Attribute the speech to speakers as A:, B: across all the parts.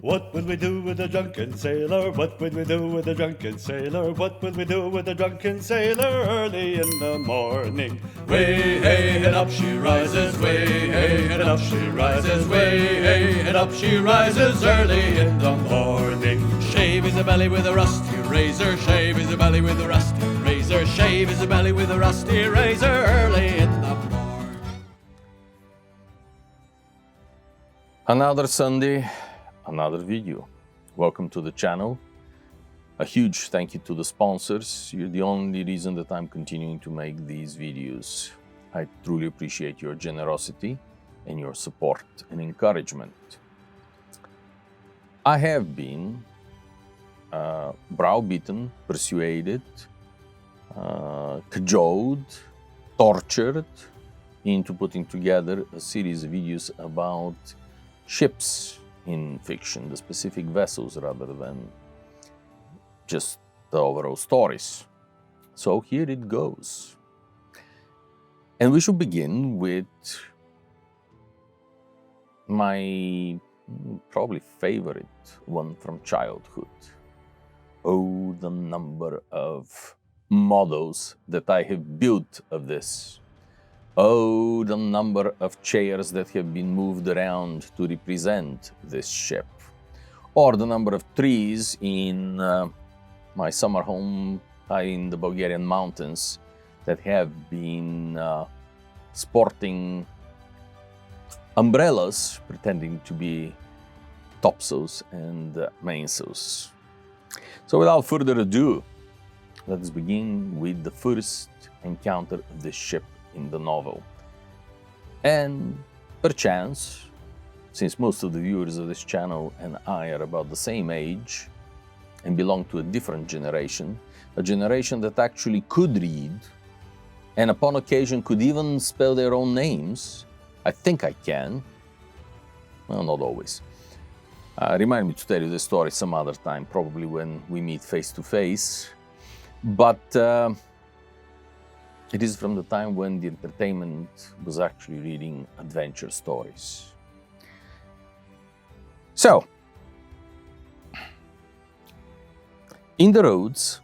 A: What will we do with a drunken sailor? What will we do with a drunken sailor? What will we do with a drunken sailor early in the morning? Way, hey, and up she rises, way, hey, and up she rises, way, hey, and up she rises early in the morning. Shave his belly with a rusty razor, shave his belly with a rusty razor, shave his belly with a rusty razor early in the morning.
B: Another Sunday, another video. Welcome to the channel. A huge thank you to the sponsors. You're the only reason that I'm continuing to make these videos. I truly appreciate your generosity and your support and encouragement. I have been browbeaten, persuaded, cajoled, tortured into putting together a series of videos about ships in fiction, the specific vessels rather than just the overall stories. So here it goes. And we should begin with my probably favorite one from childhood. Oh, the number of models that I have built of this. Oh, the number of chairs that have been moved around to represent this ship. Or the number of trees in my summer home in the Bulgarian mountains that have been sporting umbrellas pretending to be topsails and mainsails. So without further ado, let's begin with the first encounter of this ship in the novel. And perchance, since most of the viewers of this channel and I are about the same age and belong to a different generation, a generation that actually could read and upon occasion could even spell their own names, I think I can. Well, not always. Remind me to tell you the story some other time, probably when we meet face to face. But it is from the time when the entertainment was actually reading adventure stories. So, in the roads,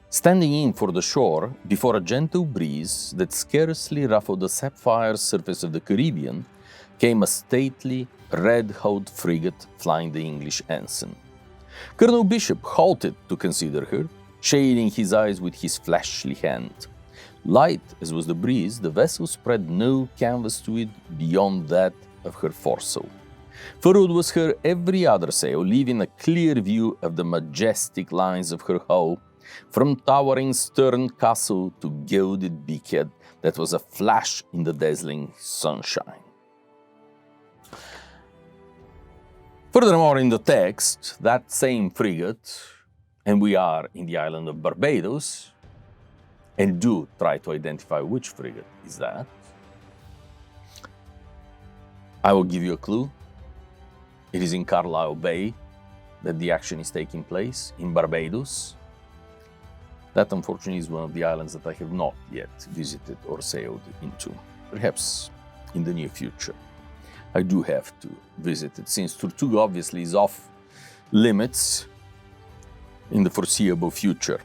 B: standing in for the shore before a gentle breeze that scarcely ruffled the sapphire surface of the Caribbean, came a stately, red-hulled frigate flying the English ensign. Colonel Bishop halted to consider her, shading his eyes with his flashly hand. Light as was the breeze, the vessel spread no canvas to it beyond that of her foresail. Furrowed was her every other sail, leaving a clear view of the majestic lines of her hull, from towering stern castle to gilded beakhead that was aflash in the dazzling sunshine. Furthermore, in the text, that same frigate, and we are in the island of Barbados, and do try to identify which frigate is that. I will give you a clue. It is in Carlisle Bay that the action is taking place, in Barbados. That, unfortunately, is one of the islands that I have not yet visited or sailed into. Perhaps in the near future. I do have to visit it, since Tortuga obviously is off limits in the foreseeable future.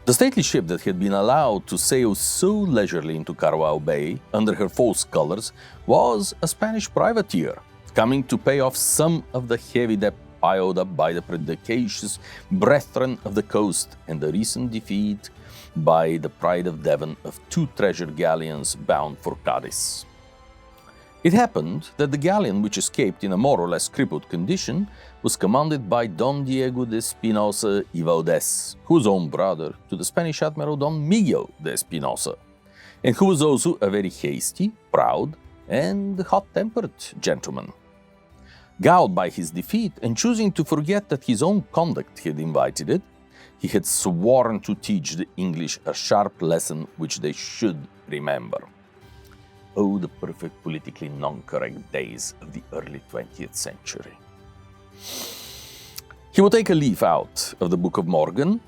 B: The stately ship that had been allowed to sail so leisurely into Carlisle Bay under her false colors was a Spanish privateer, coming to pay off some of the heavy debt piled up by the predacious brethren of the coast and the recent defeat by the Pride of Devon of two treasure galleons bound for Cadiz. It happened that the galleon, which escaped in a more or less crippled condition, was commanded by Don Diego de Espinosa y Valdez, who was own brother to the Spanish Admiral Don Miguel de Espinosa, and who was also a very hasty, proud, and hot-tempered gentleman. Galled by his defeat and choosing to forget that his own conduct had invited it, he had sworn to teach the English a sharp lesson which they should remember. Oh, the perfect politically non-correct days of the early 20th century. He would take a leaf out of the Book of Morgan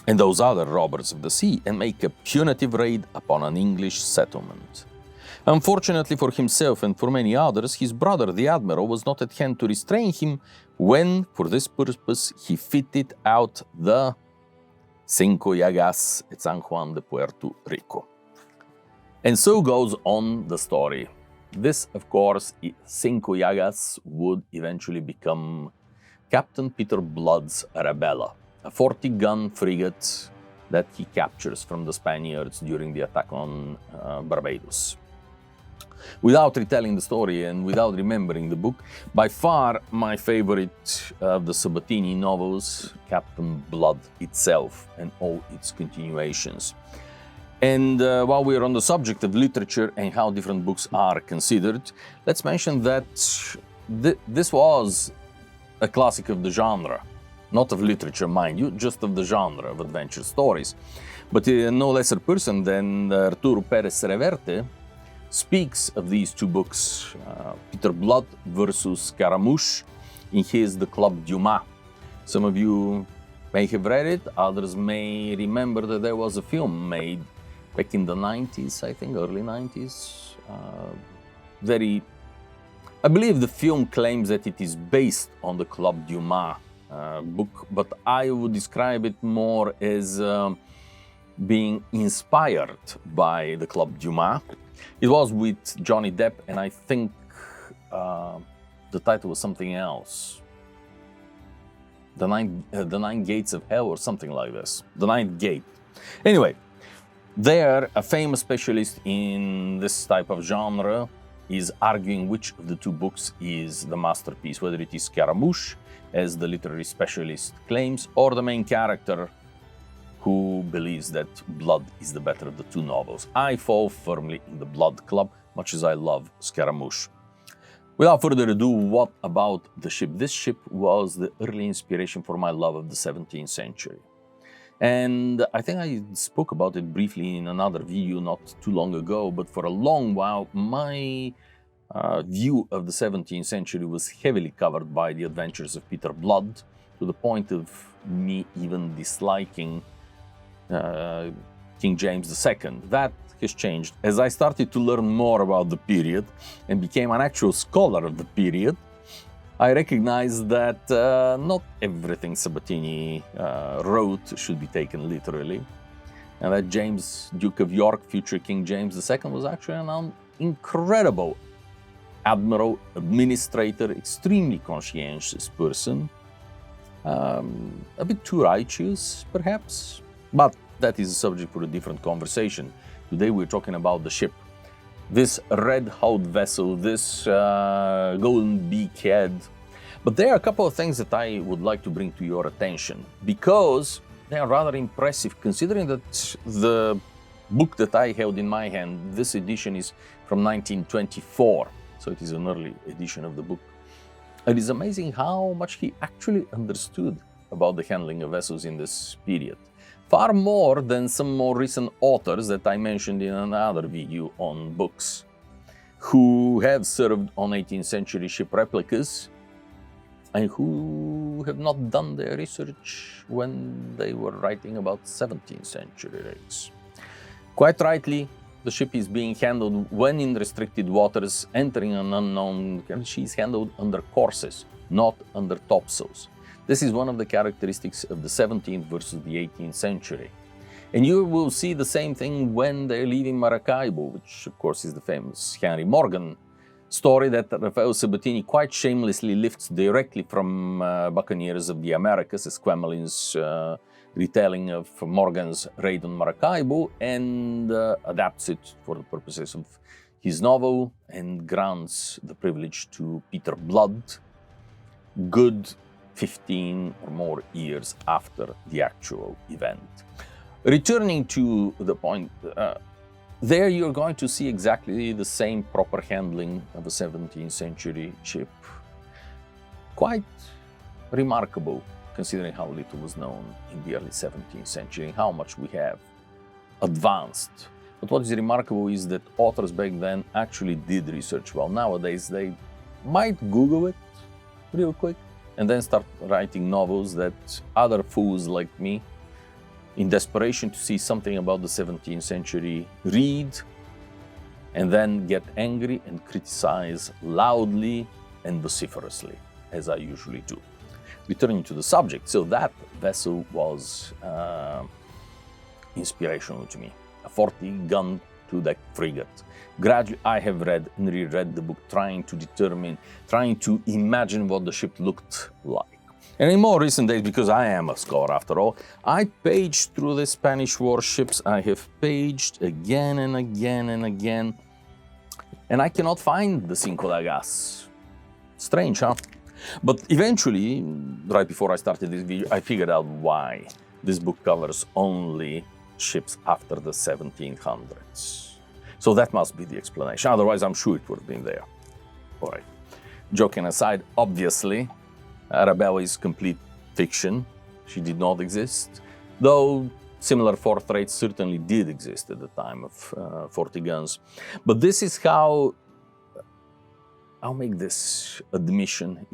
B: and those other robbers of the sea and make a punitive raid upon an English settlement. Unfortunately for himself and for many others, his brother, the admiral, was not at hand to restrain him when, for this purpose, he fitted out the Cinco Llagas at San Juan de Puerto Rico. And so goes on the story. This, of course, Cinco Llagas would eventually become Captain Peter Blood's Arabella, a 40-gun frigate that he captures from the Spaniards during the attack on Barbados. Without retelling the story and without remembering the book, by far my favorite of the Sabatini novels, Captain Blood itself and all its continuations. And while we're on the subject of literature and how different books are considered, let's mention that this was a classic of the genre, not of literature, mind you, just of the genre of adventure stories. But no lesser person than Arturo Pérez Reverte speaks of these two books, Peter Blood versus Scaramouche, in his The Club Dumas. Some of you may have read it, others may remember that there was a film made back in the 90s, I think, early 90s. I believe the film claims that it is based on the Club Dumas book, but I would describe it more as being inspired by the Club Dumas. It was with Johnny Depp, and I think the title was something else. The Nine Gates of Hell or something like this. The Ninth Gate. Anyway, there, a famous specialist in this type of genre is arguing which of the two books is the masterpiece, whether it is Scaramouche, as the literary specialist claims, or the main character who believes that Blood is the better of the two novels. I fall firmly in the Blood Club, much as I love Scaramouche. Without further ado, what about the ship? This ship was the early inspiration for my love of the 17th century. And I think I spoke about it briefly in another video not too long ago, but for a long while, my view of the 17th century was heavily covered by the adventures of Peter Blood, to the point of me even disliking King James II. That has changed. As I started to learn more about the period and became an actual scholar of the period, I recognized that not everything Sabatini wrote should be taken literally, and that James, Duke of York, future King James II, was actually an incredible admiral, administrator, extremely conscientious person, a bit too righteous, perhaps, but that is a subject for a different conversation. Today we're talking about the ship. This red-hulled vessel, this golden beakhead. But there are a couple of things that I would like to bring to your attention, because they are rather impressive, considering that the book that I held in my hand, this edition is from 1924, so it is an early edition of the book. It is amazing how much he actually understood about the handling of vessels in this period. Far more than some more recent authors that I mentioned in another video on books, who have served on 18th century ship replicas and who have not done their research when they were writing about 17th century rigs. Quite rightly, the ship is being handled when in restricted waters, entering an unknown, and she's handled under courses, not under topsails. This is one of the characteristics of the 17th versus the 18th century. And you will see the same thing when they're leaving Maracaibo, which of course is the famous Henry Morgan story that Rafael Sabatini quite shamelessly lifts directly from Buccaneers of the Americas, as Quemelin's retelling of Morgan's raid on Maracaibo, and adapts it for the purposes of his novel and grants the privilege to Peter Blood, good 15 or more years after the actual event. Returning to the point, there you're going to see exactly the same proper handling of a 17th century ship. Quite remarkable, considering how little was known in the early 17th century and how much we have advanced. But what is remarkable is that authors back then actually did research. Well, nowadays they might Google it real quick and then start writing novels that other fools like me, in desperation to see something about the 17th century, read and then get angry and criticize loudly and vociferously, as I usually do. Returning to the subject, so that vessel was inspirational to me. A 40-gun two-deck frigate. Gradually, I have read and reread the book, trying to imagine what the ship looked like. And in more recent days, because I am a scholar after all, I paged through the Spanish warships. I have paged again and again and again, and I cannot find the Cinco de Gas. Strange, huh? But eventually, right before I started this video, I figured out why this book covers only ships after the 1700s. So that must be the explanation. Otherwise, I'm sure it would have been there. All right. Joking aside, obviously, Arabella is complete fiction. She did not exist, though similar fourth rates certainly did exist at the time of 40 guns. But this is how I'll make this admission.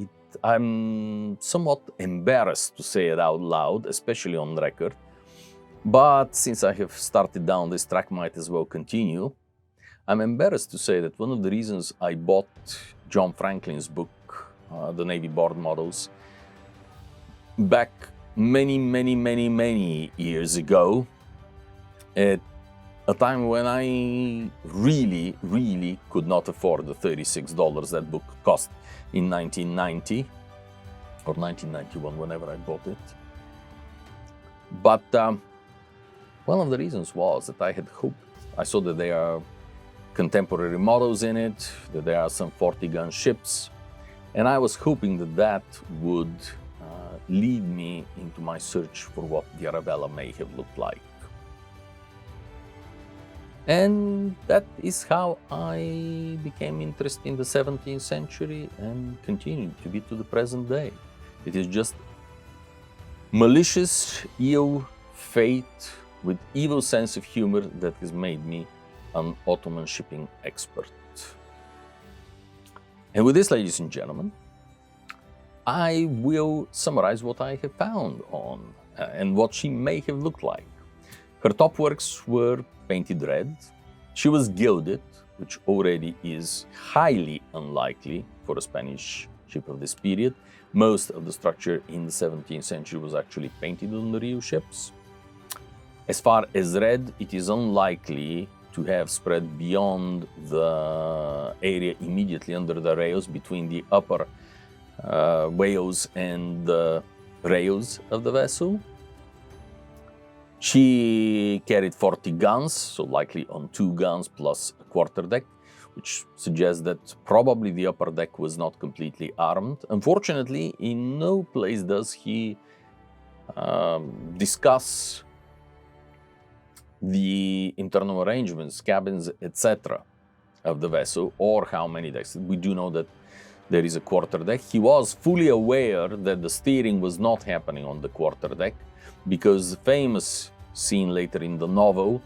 B: I'm somewhat embarrassed to say it out loud, especially on record. But since I have started down this track, might as well continue. I'm embarrassed to say that one of the reasons I bought John Franklin's book, The Navy Board Models, back many years ago, at a time when I really could not afford the $36 that book cost in 1990 or 1991, whenever I bought it. But one of the reasons was that I had hoped, I saw that there are contemporary models in it, that there are some 40-gun ships, and I was hoping that that would lead me into my search for what the Arabella may have looked like. And that is how I became interested in the 17th century and continued to be to the present day. It is just malicious, ill fate with evil sense of humor that has made me an Ottoman shipping expert. And with this, ladies and gentlemen, I will summarize what I have found on and what she may have looked like. Her top works were painted red. She was gilded, which already is highly unlikely for a Spanish ship of this period. Most of the structure in the 17th century was actually painted on the real ships. As far as red, it is unlikely to have spread beyond the area immediately under the rails, between the upper wales and the rails of the vessel. She carried 40 guns, so likely on 2 guns plus a quarterdeck, which suggests that probably the upper deck was not completely armed. Unfortunately, in no place does he discuss the internal arrangements, cabins, etc. of the vessel, or how many decks. We do know that there is a quarterdeck. He was fully aware that the steering was not happening on the quarterdeck, because the famous scene later in the novel,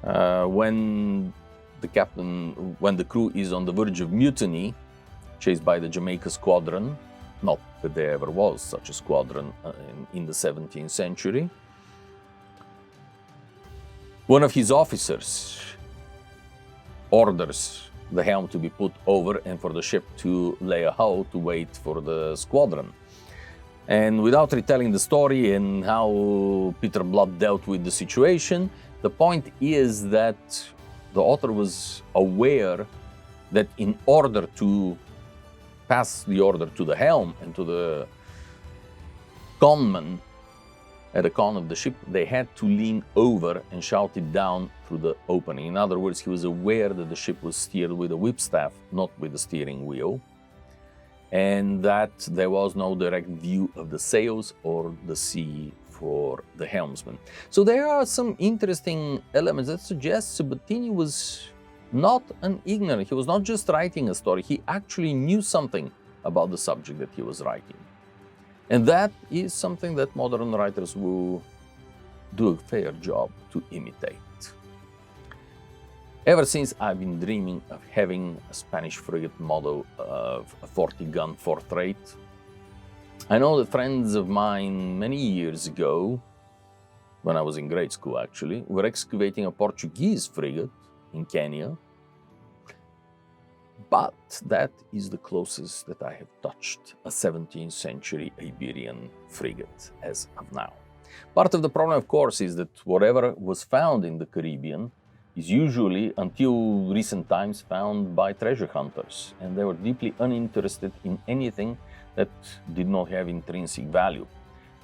B: when the crew is on the verge of mutiny, chased by the Jamaica squadron, not that there ever was such a squadron in the 17th century, one of his officers orders the helm to be put over and for the ship to lay a hull to wait for the squadron. And without retelling the story and how Peter Blood dealt with the situation, the point is that the author was aware that in order to pass the order to the helm and to the conman at the con of the ship, they had to lean over and shout it down through the opening. In other words, he was aware that the ship was steered with a whipstaff, not with a steering wheel, and that there was no direct view of the sails or the sea for the helmsman. So there are some interesting elements that suggest Sabatini was not an ignorant. He was not just writing a story. He actually knew something about the subject that he was writing. And that is something that modern writers will do a fair job to imitate. Ever since, I've been dreaming of having a Spanish frigate model of a 40-gun fourth rate. I know that friends of mine many years ago, when I was in grade school actually, were excavating a Portuguese frigate in Kenya, but that is the closest that I have touched a 17th century Iberian frigate as of now. Part of the problem, of course, is that whatever was found in the Caribbean is usually, until recent times, found by treasure hunters, and they were deeply uninterested in anything that did not have intrinsic value.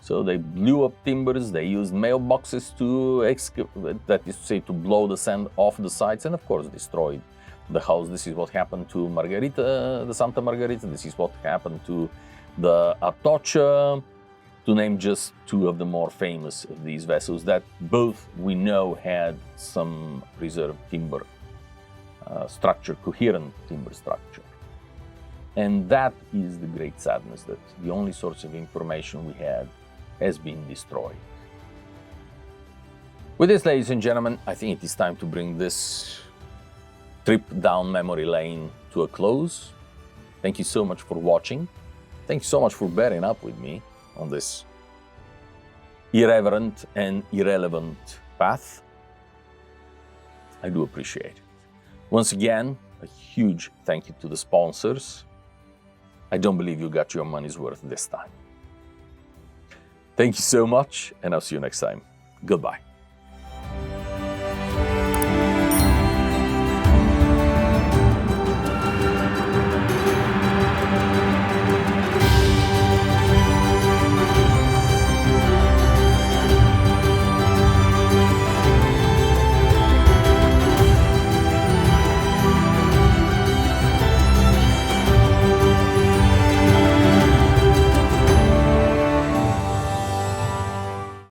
B: So they blew up timbers, they used mailboxes to excavate, that is to say, to blow the sand off the sides, and of course destroyed the house. This is what happened to Margarita, the Santa Margarita. This is what happened to the Atocha, to name just two of the more famous of these vessels that both we know had some reserve timber structure, coherent timber structure. And that is the great sadness, that the only source of information we had has been destroyed. With this, ladies and gentlemen, I think it is time to bring this trip down memory lane to a close. Thank you so much for watching. Thank you so much for bearing up with me on this irreverent and irrelevant path. I do appreciate it. Once again, a huge thank you to the sponsors. I don't believe you got your money's worth this time. Thank you so much, and I'll see you next time. Goodbye.